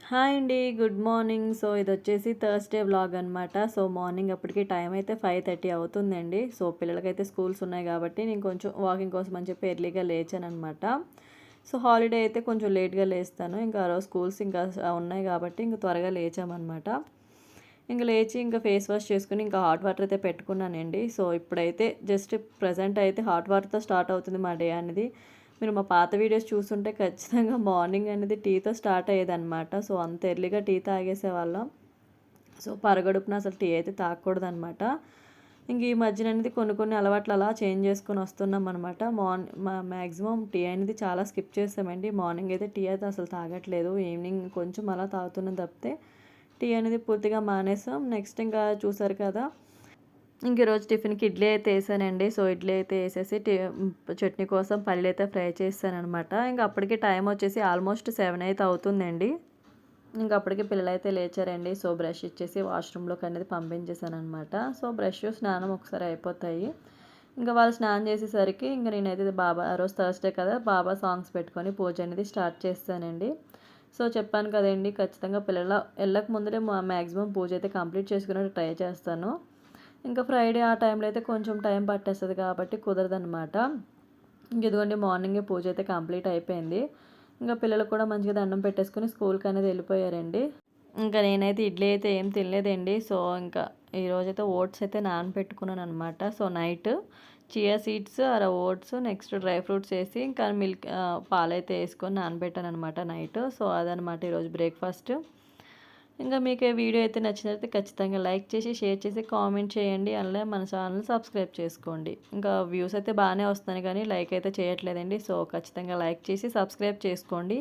Hi అండి. Good morning. So ఇదొచ్చేసి Thursday vlog అనమాట. సో మార్నింగ్ అప్పటికి టైం అయితే 5:30 అవుతుందండి. సో పిల్లలకైతే స్కూల్స్ ఉన్నాయి కాబట్టి నేను కొంచెం వాకింగ్ కోసం అని చెప్పి ఎర్లీగా లేచాననమాట. సో హాలిడే అయితే కొంచెం లేట్‌గా లేస్తాను. ఇంకా ఆ రోజు స్కూల్స్ ఇంకా ఉన్నాయి కాబట్టి ఇంక త్వరగా లేచామనమాట. ఇంక లేచి ఇంకా ఫేస్ వాష్ చేసుకొని ఇంకా హాట్ వాటర్ అయితే పెట్టుకున్నానండి. సో ఇప్పుడైతే జస్ట్ ప్రెజెంట్ అయితే హాట్ వాటర్‌తో స్టార్ట్ అవుతుంది మా డే అనేది. మీరు మా పాత వీడియోస్ చూస్తుంటే ఖచ్చితంగా మార్నింగ్ అనేది టీతో స్టార్ట్ అయ్యేదనమాట. సో అంత ఎర్లీగా టీ తాగేసేవాళ్ళం. సో పరగడుపున అసలు టీ అయితే తాగకూడదనమాట. ఇంక ఈ మధ్యన అనేది కొన్ని అలవాట్లు అలా చేంజ్ చేసుకొని వస్తున్నాం అనమాట. మ్యాక్సిమం టీ అనేది చాలా స్కిప్ చేసామండి. మార్నింగ్ అయితే టీ అయితే అసలు తాగట్లేదు. ఈవినింగ్ కొంచెం అలా తాగుతున్నాం తప్పితే టీ అనేది పూర్తిగా మానేసాం. నెక్స్ట్ ఇంకా చూసారు కదా, ఇంక ఈరోజు టిఫిన్‌కి ఇడ్లీ అయితే ఏసానండి. సో ఇడ్లీ అయితే ఏసేసి చట్నీ కోసం పల్లీలైతే ఫ్రై చేశాననమాట. ఇంక అప్పటికి టైం వచ్చేసి ఆల్మోస్ట్ 7 అయితే అవుతుందండి. ఇంక అప్పటికి పిల్లలైతే లేచారండి. సో బ్రష్ ఇచ్చేసి వాష్‌రూమ్‌లోకి అనేది పంపించేసాననమాట. సో బ్రష్, స్నానం ఒకసారి అయిపోతాయి. ఇంకా వాళ్ళు స్నానం చేసేసరికి ఇంక నేనైతే ఆ రోజు థర్స్‌డే కదా, బాబా సాంగ్స్ పెట్టుకొని పూజ అనేది స్టార్ట్ చేశానండి. సో చెప్పాను కదండీ, ఖచ్చితంగా పిల్లలు ఎళ్ళక ముందరే మ్యాక్సిమం పూజ అయితే కంప్లీట్ చేసుకునేట్టు ట్రై చేస్తాను. ఇంకా ఫ్రైడే ఆ టైంలో అయితే కొంచెం టైం పట్టేస్తది కాబట్టి కుదరదనమాట. ఇంక ఇదిగోండి మార్నింగే పూజ అయితే కంప్లీట్ అయిపోయింది. ఇంకా పిల్లలు కూడా మంచిగా దండం పెట్టేసుకొని స్కూల్‌కి అనేది వెళ్ళిపోయారండి. ఇంకా నేనైతే ఇడ్లీ అయితే ఏం తినలేదండి. సో ఇంకా ఈరోజైతే ఓట్స్ అయితే నానబెట్టుకున్నాననమాట. So night chia seeds, oats, next dry fruits ఏసి ఇంకా పాలైతే ఏసుకొని నానబెట్టాననమాట నైట్. సో అదనమాట ఈరోజు బ్రేక్‌ఫాస్ట్. ఇంకా మీకు ఈ వీడియో అయితే నచ్చినట్లయితే ఖచ్చితంగా లైక్ చేసి, షేర్ చేసి, కామెంట్ చేయండి. అలానే మన ఛానల్ సబ్స్క్రైబ్ చేసుకోండి. ఇంకా వ్యూస్ అయితే బాగానే వస్తున్నాయి కానీ లైక్ అయితే చేయట్లేదండి. సో ఖచ్చితంగా లైక్ చేసి సబ్స్క్రైబ్ చేసుకోండి.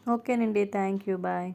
ఓకేనండి. Thank you. బాయ్.